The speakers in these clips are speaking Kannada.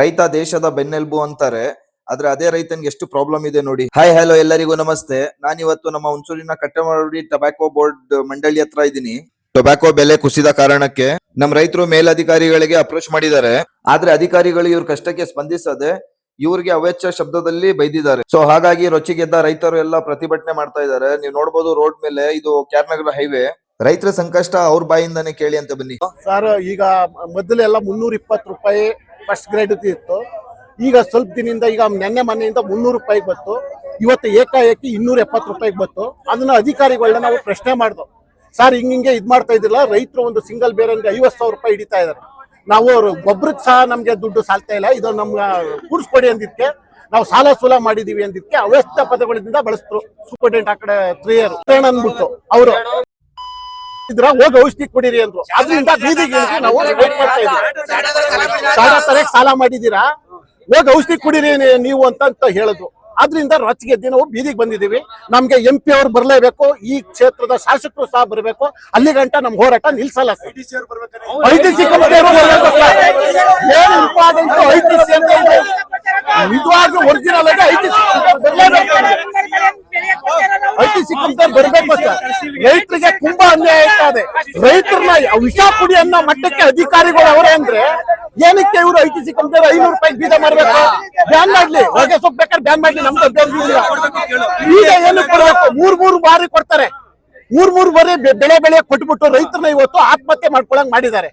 ರೈತ ದೇಶದ ಬೆನ್ನೆಲುಬು ಅಂತಾರೆ, ಆದ್ರೆ ಅದೇ ರೈತನಿಗೆ ಎಷ್ಟು ಪ್ರಾಬ್ಲಮ್ ಇದೆ ನೋಡಿ. ಹಾಯ್ ಹಲೋ ಎಲ್ಲರಿಗೂ ನಮಸ್ತೆ. ನಾನಿವತ್ತು ನಮ್ಮ ಹುಣಸೂರಿನ ಕಟ್ಟೆಮಾಡಿ ಟೊಬ್ಯಾಕೋ ಬೋರ್ಡ್ ಮಂಡಳಿ ಹತ್ರ ಇದ್ದೀನಿ. ಟೊಬ್ಯಾಕೋ ಬೆಲೆ ಕುಸಿದ ಕಾರಣಕ್ಕೆ ನಮ್ ರೈತರು ಮೇಲಧಿಕಾರಿಗಳಿಗೆ ಅಪ್ರೋಚ್ ಮಾಡಿದ್ದಾರೆ. ಆದ್ರೆ ಅಧಿಕಾರಿಗಳು ಇವ್ರ ಕಷ್ಟಕ್ಕೆ ಸ್ಪಂದಿಸದೆ ಇವ್ರಿಗೆ ಅವೆಚ್ಚ ಶಬ್ದದಲ್ಲಿ ಬೈದಿದ್ದಾರೆ. ಸೊ ಹಾಗಾಗಿ ರೊಚ್ಚಿಗೆದ್ದ ರೈತರು ಎಲ್ಲ ಪ್ರತಿಭಟನೆ ಮಾಡ್ತಾ ಇದ್ದಾರೆ. ನೀವು ನೋಡಬಹುದು ರೋಡ್ ಮೇಲೆ, ಇದು ಕ್ಯಾರ್ನಗರ ಹೈವೇ. ರೈತರ ಸಂಕಷ್ಟ ಅವ್ರ ಬಾಯಿಂದಾನೆ ಕೇಳಿ ಅಂತ ಬನ್ನಿ. ಸರ್, ಈಗ ಮೊದಲೆಲ್ಲ 320 ರೂಪಾಯಿ ಫಸ್ಟ್ ಗ್ರೇಡ್ ಇತ್ತು. ಈಗ ಸ್ವಲ್ಪ ದಿನದಿಂದ, ಈಗ ನೆನ್ನೆ ಮೊನ್ನೆಯಿಂದ 300 ರೂಪಾಯಿಗೆ ಬಂತು. ಇವತ್ತು ಏಕಾಏಕಿ 270 ರೂಪಾಯಿಗೆ ಬಂತು. ಅದನ್ನ ಅಧಿಕಾರಿಗಳನ್ನ ನಾವು ಪ್ರಶ್ನೆ ಮಾಡ್ದು, ಸರ್ ಹಿಂಗೆ ಇದ್ ಮಾಡ್ತಾ ಇದ್ದಿಲ್ಲ, ರೈತರು ಒಂದು ಸಿಂಗಲ್ ಬೇರನ್ಗೆ 50,000 ರೂಪಾಯಿ ಹಿಡಿತಾ ಇದಾರೆ. ನಾವು ಗೊಬ್ಬರಕ್ಕೆ ಸಹ ನಮ್ಗೆ ದುಡ್ಡು ಸಾಲ್ತಾ ಇಲ್ಲ, ಇದು ನಮ್ಗೆ ಕೂಡಿಸ್ಕೊಡಿ ಅಂದಿದ್ಕೆ ನಾವು ಸಾಲ ಸೂಲ ಮಾಡಿದೀವಿ ಅಂದಿದ್ಕೆ ಅವ್ಯಸ್ಥ ಪದಗಳಿಂದ ಬಳಸ್ತರು. ಸೂಪರ್ಡೆಂಟ್ ಆ ಕಡೆ 3 ಇಯರ್ ಅಂದ್ಬಿಟ್ಟು ಅವರು ಇದ್ರ ಹೋಗಿ ಔಷಧಿ ಕೊಡಿರಿ ಅಂದ್ರು. ಅದರಿಂದ ಬೀದಿಗೆ ನಾವು ವೇಟ್ ಮಾಡ್ತಾ ಇದ್ದೀವಿ. ಸಾಲ ಮಾಡಿದೀರಾ, ಹೋಗಿ ಔಷಧಿ ಕುಡಿರಿ ನೀವು ಅಂತ ಹೇಳಿದ್ರು. ಆದ್ರಿಂದ ರೊಚ್ಚಿಗೆದ್ದು ನಾವು ಬೀದಿಗೆ ಬಂದಿದ್ದೀವಿ. ನಮ್ಗೆ MP ಅವ್ರು ಬರ್ಲೇಬೇಕು, ಈ ಕ್ಷೇತ್ರದ ಶಾಸಕರು ಸಹ ಬರಬೇಕು. ಅಲ್ಲಿ ಗಂಟ ನಮ್ ಹೋರಾಟ ನಿಲ್ಸಲ್ಲ. ITC ಏನ್ ಇಂಪಾರ್ಟೆಂಟ್, ITC ಅಂತ ನಿಜವಾಗ್ಲೂ ಒರಿಜಿನಲ್ ಆಗಿ ITC ಕಂಪನಿ ಬರ್ಬೇಕು ಸರ್. ರೈತರಿಗೆ ತುಂಬಾ ಅನ್ಯಾಯ ಆಗ್ತಾ ಇದೆ. ರೈತರನ್ನ ವಿಷ ಕುಡಿ ಅನ್ನೋ ಮಟ್ಟಕ್ಕೆ ಅಧಿಕಾರಿಗಳು ಅವರೇ ಅಂದ್ರೆ ಏನಕ್ಕೆ ಇವರು ITC ಕಂಪನಿ 500 ರೂಪಾಯಿ ಬೀಜ ಮಾರ್ಬೇಕು? ಬ್ಯಾನ್ ಮಾಡ್ಲಿ, ಹೊಗೆ ಸೊಪ್ಪು ಬೇಕಾದ್ರೆ ಬ್ಯಾನ್ ಮಾಡ್ಲಿ, ನಮ್ದು ಈಗ ಏನು ಕೊಡ್ಬೇಕು? 3 ಬಾರಿ ಕೊಡ್ತಾರೆ. 3 ಬಾರಿ ಬೆಳೆ ಕೊಟ್ಬಿಟ್ಟು ರೈತರನ್ನ ಇವತ್ತು ಆತ್ಮಹತ್ಯೆ ಮಾಡ್ಕೊಳಂಗ್ ಮಾಡಿದ್ದಾರೆ.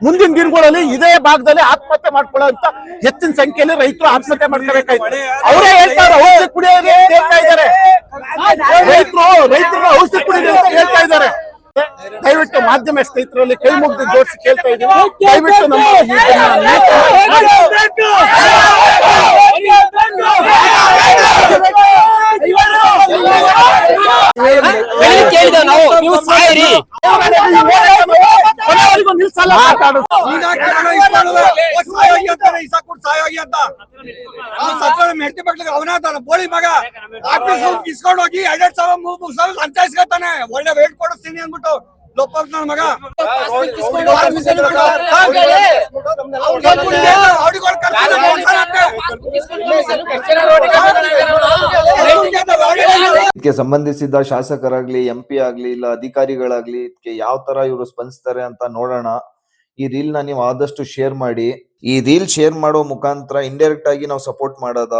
ಮುಂದಿನ ದಿನಗಳಲ್ಲಿ ಇದೇ ಭಾಗದಲ್ಲಿ ಆತ್ಮಹತ್ಯೆ ಮಾಡ್ಕೊಳ್ಳೋಂತ ಹೆಚ್ಚಿನ ಸಂಖ್ಯೆಯಲ್ಲಿ ರೈತರು ಆತ್ಮಹತ್ಯೆ ಮಾಡ್ಕೋಬೇಕಾಯ್ತು. ಅವರೇ ಹೇಳ್ತಾರೆ ಔಷಧಿ ಕುಡಿಯೋದು ಅಂತ ಹೇಳ್ತಾ ಇದ್ದಾರೆ. ರೈತರು ಔಷಧಿ ಕುಡಿಯೋದು ಅಂತ ಹೇಳ್ತಾ ಇದ್ದಾರೆ. ದಯವಿಟ್ಟು ಮಾಧ್ಯಮ ಸ್ನೇಹಿತರಲ್ಲಿ ಕೈ ಮುಗಿದು ಜೋಡಿಸಿ ಕೇಳ್ತಾ ಇದ್ದೀವಿ, ದಯವಿಟ್ಟು ನಮ್ಮ ನಿಲ್ಸಲ್ಲ. ಬೋಳಿ ಮಗ ಇಸ್ಕೊಂಡು ಹೋಗಿ 2,000 ಸಂಚಾಯಿಸ್ಕೊತಾನೆ, ಒಳ್ಳೆ ವೇಟ್ ಕೊಡಿಸ್ತೀನಿ ಅಂದ್ಬಿಟ್ಟು ಲೋಪ ಮಗ. ಇದಕ್ಕೆ ಸಂಬಂಧಿಸಿದ ಶಾಸಕರಾಗ್ಲಿ, MP ಆಗ್ಲಿ, ಇಲ್ಲ ಅಧಿಕಾರಿಗಳಾಗ್ಲಿ ಇದಕ್ಕೆ ಯಾವ ತರ ಇವರು ಸ್ಪಂದಿಸ್ತಾರೆ ಅಂತ ನೋಡೋಣ. ಈ ರೀಲ್ ನ ನೀವು ಆದಷ್ಟು ಶೇರ್ ಮಾಡಿ. ಈ ರೀಲ್ ಶೇರ್ ಮಾಡೋ ಮುಖಾಂತರ ಇಂಡೈರೆಕ್ಟ್ ಆಗಿ ನಾವು ಸಪೋರ್ಟ್ ಮಾಡೋದ.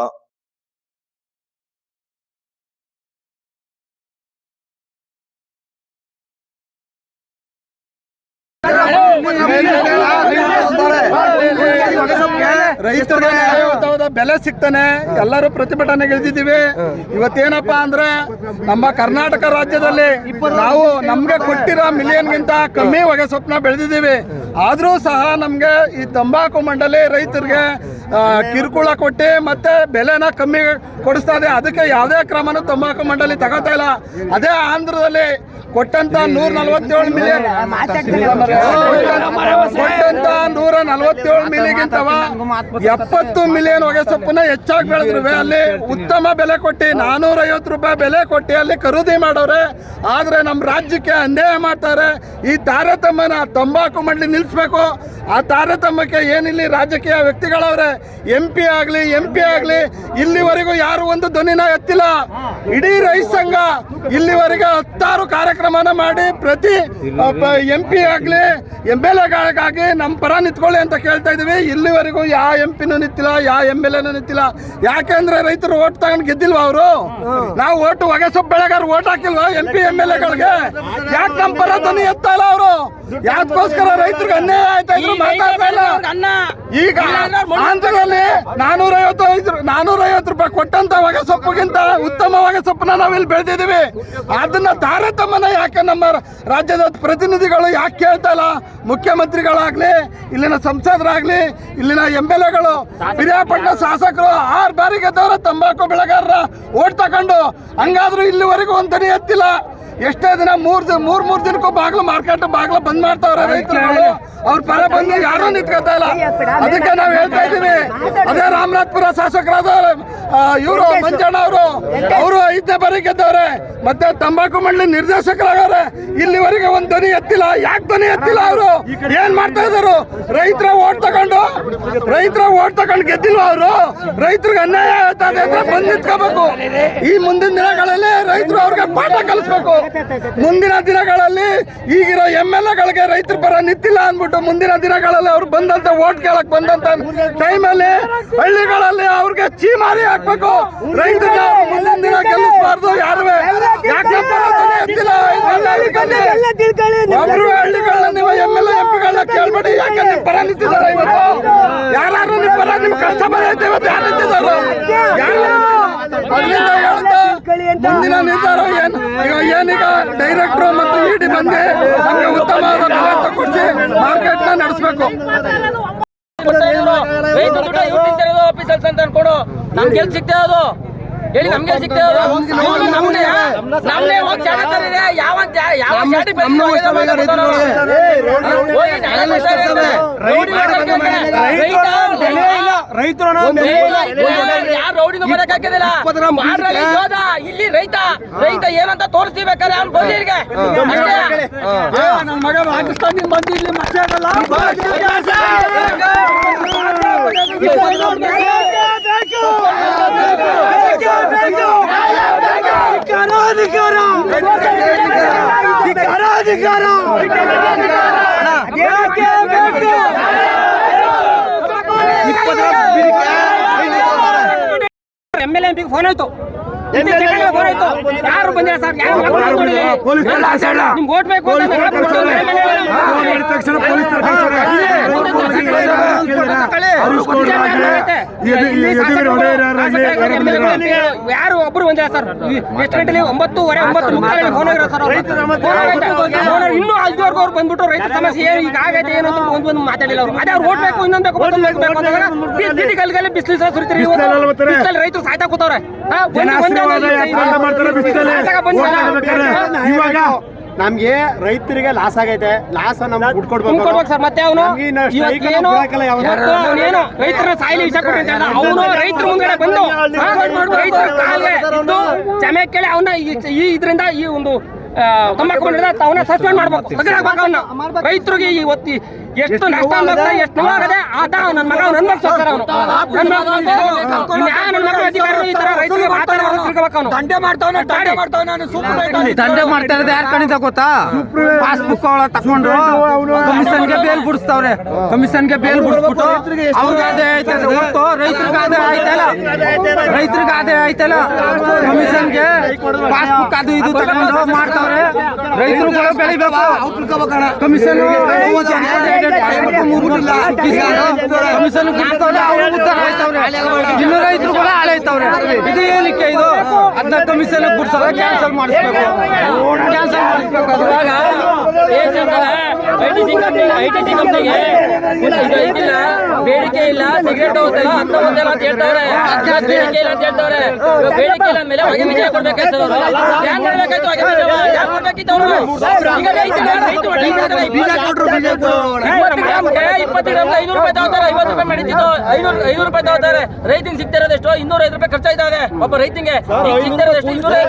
ರೈತರಿಗೆ ನ್ಯಾಯಯುತವಾದ ಬೆಲೆ ಸಿಗ್ತಾನೆ ಎಲ್ಲರೂ ಪ್ರತಿಭಟನೆಗೆ ಇಳಿದಿದ್ದೀವಿ. ಇವತ್ತೇನಪ್ಪಾ ಅಂದ್ರೆ ನಮ್ಮ ಕರ್ನಾಟಕ ರಾಜ್ಯದಲ್ಲಿ ನಾವು ನಮ್ಗೆ ಕೊಟ್ಟಿರೋ ಮಿಲಿಯನ್ಗಿಂತ ಕಮ್ಮಿ ಹೊಗೆ ಸೊಪ್ಪನ್ನ ಬೆಳೆದಿದ್ದೀವಿ. ಆದ್ರೂ ಸಹ ನಮ್ಗೆ ಈ ತಂಬಾಕು ಮಂಡಳಿ ರೈತರಿಗೆ ಕಿರುಕುಳ ಕೊಟ್ಟು ಮತ್ತೆ ಬೆಲೆನ ಕಮ್ಮಿ ಕೊಡಿಸ್ತಾ ಇದೆ. ಅದಕ್ಕೆ ಯಾವುದೇ ಕ್ರಮನೂ ತಂಬಾಕು ಮಂಡಳಿ ತಗೋತಾ ಇಲ್ಲ. ಅದೇ ಆಂಧ್ರದಲ್ಲಿ ಕೊಟ್ಟಂತ 147 ಮಿಲಿಯನ್ ಕೊಟ್ಟಂತ 147 ಮಿಲಿಗಿಂತವ 70 ಮಿಲಿಯನ್ ಹೊಗೆ ಸೊಪ್ಪನ್ನ ಹೆಚ್ಚಾಗಿ ಬೆಳೆದ್ರು. ಅಲ್ಲಿ ಉತ್ತಮ ಬೆಲೆ ಕೊಟ್ಟು 450 ರೂಪಾಯಿ ಬೆಲೆ ಕೊಟ್ಟು ಅಲ್ಲಿ ಖರೀದಿ ಮಾಡೋರೆ. ಆದ್ರೆ ನಮ್ಮ ರಾಜ್ಯಕ್ಕೆ ಅನ್ಯಾಯ ಮಾಡ್ತಾರೆ. ಈ ತಾರತಮ್ಯನ ತಂಬಾಕು ಮಂಡಳಿ ನಿಲ್ಲಿಸ್ಬೇಕು. ಆ ತಾರತಮ್ಯಕ್ಕೆ ಏನಿಲ್ಲಿ ರಾಜಕೀಯ ವ್ಯಕ್ತಿಗಳವ್ರೆ, MP ಆಗ್ಲಿ ಇಲ್ಲಿವರೆಗೂ ಯಾರು ಒಂದು ಧ್ವನಿನ ಎತ್ತಿಲ್ಲ. ಇಡೀ ರೈತ ಸಂಘ ಇಲ್ಲಿವರೆಗೆ 10 ಕಾರ್ಯಕ್ರಮನ ಮಾಡಿ ಪ್ರತಿ MP ಆಗ್ಲಿ MLAಗಳಿಗಾಗಿ ನಮ್ಮ ಪರ ನಿಂತ್ಕೊಳ್ಳಿ ಅಂತ ಕೇಳ್ತಾ ಇದೀವಿ. ಇಲ್ಲಿವರೆಗೂ ಯಾವ MP ನೂ ನಿಂತಿಲ್ಲ, ಯಾವ MLA ನೂ ನಿಂತಿಲ್ಲ. ಯಾಕೆಂದ್ರೆ ರೈತರು ಓಟ್ ತಗೊಂಡು ಗೆದ್ದಿಲ್ವಾ ಅವರು? ನಾವು ಓಟು ಹೊಗೆ ಸೊಪ್ಪು ಬೆಳೆಗಾರ ಓಟ್ ಹಾಕಿಲ್ವಾ MP MLAಗಳಿಗೆ? ಯಾಕೆ ನಮ್ಮ ಪರ ಧ್ವನಿ ಎತ್ತಾ ಇಲ್ಲ ಅವರು? ಯಾಕೋಸ್ಕರ ರೈತರಿಗೆ ಅನ್ಯಾಯ ಆಯ್ತಾ ಇದ್ರು ಮಾತಾಡ್ತಾ ಇಲ್ಲ. ಈಗ ಆಂಧ್ರದಲ್ಲಿ 450 ರೂಪಾಯಿ ಕೊಟ್ಟಂತ ಹೊಗೆ ಸೊಪ್ಪುಗಿಂತ ಉತ್ತಮ ಹೊಗೆ ಸೊಪ್ಪನ್ನ ನಾವಿಲ್ಲಿ ಬೆಳೆದಿದ್ದೀವಿ. ಅದನ್ನ ತಾರತಮ್ಯನ ಯಾಕೆ ನಮ್ಮ ರಾಜ್ಯದ ಪ್ರತಿನಿಧಿಗಳು ಯಾಕೆ ಕೇಳ್ತಾ ಇಲ್ಲ? ಮುಖ್ಯಮಂತ್ರಿಗಳಾಗ್ಲಿ, ಇಲ್ಲಿನ ಸಂಸದರಾಗ್ಲಿ, ಇಲ್ಲಿನ MLAಗಳು, ಪಿರಿಯಾಪಟ್ಟಣ ಶಾಸಕರು 6 ಬಾರಿ ಗೆದ್ದವರ ತಂಬಾಕು ಬೆಳೆಗಾರರ ಓಟ್ ತಗೊಂಡು. ಹಂಗಾದ್ರೂ ಇಲ್ಲಿವರೆಗೂ ಒಂದು ದನಿ ಎತ್ತಿಲ್ಲ. ಎಷ್ಟೇ ದಿನ 3 ದಿನಕ್ಕೂ ಮಾರ್ಕೆಟ್ ಬಾಗ್ಲು ಬಂದ್ ಮಾಡ್ತಾವ್ರೆ ರೈತರು. ಅವ್ರ ಪರ ಬಂದು ಯಾರು ನಿಂತ್ಕೊತಾ ಇಲ್ಲ. ಅದಕ್ಕೆ ನಾವು ಹೇಳ್ತಾ ಇದ್ದೀವಿ, ಅದೇ ರಾಮನಾಥ್ಪುರ ಶಾಸಕರಾದ ಇವರು ಮಂಜಣ್ಣ ಅವರು 5ನೇ ಬಾರಿ ಗೆದ್ದವ್ರೆ, ಮತ್ತೆ ತಂಬಾಕು ಮಂಡಳಿ ನಿರ್ದೇಶಕರಾಗವ್ರೆ. ಇಲ್ಲಿವರೆಗೆ ಒಂದ್ ಧ್ವನಿ ಎತ್ತಿಲ್ಲ. ಯಾಕೆ ಧ್ವನಿ ಎತ್ತಿಲ್ಲ? ಅವರು ಏನ್ ಮಾಡ್ತಾ ಇದ್ರು? ರೈತರ ಓಟ್ ತಗೊಂಡು ಗೆದ್ದಿಲ್ವ ಅವರು? ರೈತರಿಗೆ ಅನ್ಯಾಯ ಆಗ್ತದೆ ಅಂದ್ರೆ ಬಂದ್ ನಿಂತ್ಕೋಬೇಕು. ಈ ಮುಂದಿನ ದಿನಗಳಲ್ಲಿ ರೈತರು ಅವ್ರಿಗೆ ಪಾಠ ಕಲಿಸ್ಬೇಕು. ಮುಂದಿನ ದಿನಗಳಲ್ಲಿ ಈಗಿರೋ MLA ರೈತರ ಪರ ನಿಂತಿಲ್ಲ ಅಂದ್ಬಿಟ್ಟು ಮುಂದಿನ ದಿನಗಳಲ್ಲಿ ಅವ್ರು ಬಂದಂತ ಓಟ್ ಕೇಳಕ್ ಬಂದಂತ ಟೈಮಲ್ಲಿ ಹಳ್ಳಿಗಳಲ್ಲಿ ಅವ್ರಿಗೆ ಚೀಮಾರಿ ಹಾಕ್ಬೇಕು. ರೈತರನ್ನ ಮುಂದಿನ ದಿನ ಗೆಲ್ಲಿಸಬಾರ್ದು ಯಾರು. ಒಬ್ರು ಹಳ್ಳಿಗಳನ್ನ ನೀವು MLA MP ಕೇಳ್ಬೇಡಿ. ಯಾಕೆ ನಿಮ್ ಪರ ನಿಂತಿದ್ದಾರೆ ಇವತ್ತು? ಯಾರು ನಿಮ್ ಪರ ನಿಮ್ ಕಷ್ಟ ಬಂದೈತೆ ಇವತ್ತು ಯಾರು ನಿಂತಿದ್ದಾರೆ? ಅದರಿಂದ ಹೇಳ್ತಾ ಮುಂದಿನ ನಿರ್ಧಾರ ಏನೀಗ ಡೈರೆಕ್ಟ್ರು ಮತ್ತು ED ಬಂದು ನಮಗೆ ಉತ್ತಮವಾದ ಬೆಲೆ ತಗೊಡ್ಸಿ ಮಾರ್ಕೆಟ್ ನ ನಡೆಸಬೇಕು. ರೈತ ದುಡ್ಡ ಇವ್ರು ತಿಂತಿರೋದು ಆಫೀಸಲ್ಲಿ ಅಂತ ಅನ್ಕೊಡು. ನಮ್ಗೆ ಎಲ್ಲಿ ಸಿಗ್ತದೆ ಅದು ಹೇಳಿ? ನಮ್ಗೆ ಸಿಗ್ತದೆ ಅದು? ನಮ್ನೇ ಹೋಗಿ ಜಾಗ ತರಿದೆ. ಯಾವ ಶಾಟಿ ಯಾರು ರೌಡಿನೂ ಬರಕ್ ಹಾಕಿದಿಲ್ಲ. ಇಲ್ಲಿ ರೈತ ಏನಂತ ತೋರಿಸ್ತಿಬೇಕಾದ್ರೆ ಅವ್ನು ಬಂದಿ ಇಲ್ಲಿಗೆ. ನನ್ನ ಮಗ ರಾಜಸ್ಥಾನ ಬಂದು ಇಲ್ಲಿ ಮತ್ತೆ MLA MP ಫೋನ್ ಆಯ್ತು, ಯಾರು ಬಂದಿಲ್ಲ ಸರ್? ನಿಮ್ಗೆ ಓಟ್ ಬೇಕು ಯಾರು ಒಬ್ರು ಬಂದಿಲ್ಲ ಸರ್. ಎಷ್ಟು ಗಂಟೆಲಿ? 9:30 9:30 ಫೋನ್ ಆಗಿರೋ ಸರ್. ಇನ್ನೂ ಅಲ್ಲಿವರೆಗೂ ಅವ್ರು ಬಂದ್ಬಿಟ್ಟು ರೈತರ ಸಮಸ್ಯೆ ಏನು ಈಗ ಆಗೈತೆ ಏನು ಅಂತ ಒಂದು ಮಾತಾಡಿಲ್ಲ ಅವರು. ಅದೇ ಅವ್ರು ಓಟ್ ಬೇಕು ಇನ್ನೊಂದು ಬೇಕು ಬಿಸಿಲು ಸುರಿತೀರಿ. ರೈತರು ಸಾಯ್ತಾ ಕೂತವ್ರೆ. ಇವಾಗ ನಮ್ಗೆ ರೈತರಿಗೆ ಲಾಸ್ ಆಗೈತೆ. ಲಾಸ್ ನಮ್ಗೆ ಕೊಡ್ಬೇಕು ಸರ್. ಮತ್ತೆ ಅವನು ರೈತರ ಸಾಯಿಲಿ ವಿಷಯ ಕೊಡ್ರಿ ಅಂತ ಅವನು ರೈತರ ಮುಂದೆ ಬಂದು ರೈತರ ಕಾಲ್ಗೆ ಕ್ಷಮೆ ಕೇಳಿ ಅವನ್ನ ಇದರಿಂದ ಈ ಒಂದು ತಂಬಾಕು ಅವನ್ನ ಸಸ್ಪೆಂಡ್ ಮಾಡ್ಬೇಕು. ರೈತರಿಗೆ ಇವತ್ತು ಎಷ್ಟು ನಷ್ಟ ಆಗ್ತದೆ, ಎಷ್ಟು ನೋವಾಗದೆ ಆತ ನನ್ನ ಮಗ ಅನ್ಭವಿಸ್ತಾರೆ. ಅವನು ನನ್ನ ಮಗ ಅಧಿಕಾರಿ ಈ ತರ ರೈತರಿಗೆ ಮಾತಾಡೋದು ತಿಳ್ಕೊಬೇಕು. ಅವನು ದಂಡೆ ಮಾಡ್ತಾವನೆ ದಂಡೆ ಮಾಡ್ತಾ ಇರೋದು ಯಾರ ಕಣಿತ ಗೊತ್ತಾ? ಪಾಸ್ಬುಕ್ ತಕೊಂಡ್ರು ಕಮಿಷನ್ಗೆ ಬೇಲ್ ಬಿಡಿಸ್ತವ್ರೆ. ಕಮಿಷನ್ಗೆ ಬೇಲ್ ಬಿಡಿಸ್ಬಿಟ್ಟು ಅವ್ರಿಗೆ ಅದೇ ಆಯ್ತದೆ ಹೊರತು ರೈತರಿಗೆ ಅದೇ ಆಯ್ತಲ್ಲ. ರೈತರಿಗೆ ಅದೇ ಆಯ್ತಲ್ಲ. ಕಮಿಷನ್ಗೆ ಪಾಸ್ಬುಕ್ ಅದು ಇದು ತಗೊಂಡು ಮಾಡ್ತಾವ್ರೆ. ರೈತರುಗಳು ಬೆಳಿಬೇಕು. ಕಮಿಷನ್ ಕಮಿಷನ್ ಇನ್ನು ರೈತರುಗಳು ಹಾಳೈತವ್ರೆ. ಇದು ಏನಕ್ಕೆ? ಇದು ಅದನ್ನ ಕಮಿಷನ್ ಬಿಡ್ಸೋದ ಕ್ಯಾನ್ಸಲ್ ಮಾಡಿಸ್ಬೇಕು. ಕ್ಯಾನ್ಸಲ್ ಮಾಡಿಸ್ಬೇಕು. ಐಟಿ ಕಂಪ್ನಿಗೆ ಇದಿಲ್ಲ, ಬೇಡಿಕೆ ಇಲ್ಲ, ಸಿಗರೇಟ್ ಹೋಗ್ತಿಲ್ಲ ಅಂತ ಒಂದೆಲ್ಲ ಅಂತ ಹೇಳ್ತಾವ್ರೆ. ಬೇಡಿಕೆ ಇಲ್ಲ ಅಂತ ಹೇಳ್ತಾವ್ರೆ. ಬೇಡಿಕೆ ಇಲ್ಲ ಮೇಲೆ ಹೊಗೆ ಬೀಜ ಕೊಡ್ಬೇಕಾಯ್ತು. ಯಾಕೆ ಕೊಡ್ಬೇಕಾಯ್ತು ಹೊಗೆ ಬೀಜ? ಯಾಕೆ ಕೊಡ್ಬೇಕಿತ್ತು ಅವರು? ಈಗ ರೈತ 20 ಗ್ರಾಮ್ಗೆ 500 ರೂಪಾಯಿ ತಗೋತಾರೆ. 50 ರೂಪಾಯಿ ಮಾಡಿದ್ದು 500 ರೂಪಾಯಿ ತಗೋತಾರೆ. ರೈತಿಗೆ ಸಿಗ್ತಿರೋದೆಷ್ಟು? 205 ರೂಪಾಯಿ ಖರ್ಚಾಯ್ತದೆ ಒಬ್ಬ ರೈತಿಗೆ. ಸಿಗ್ತಿರೋದೆಷ್ಟು? 205 ರೂಪಾಯಿ.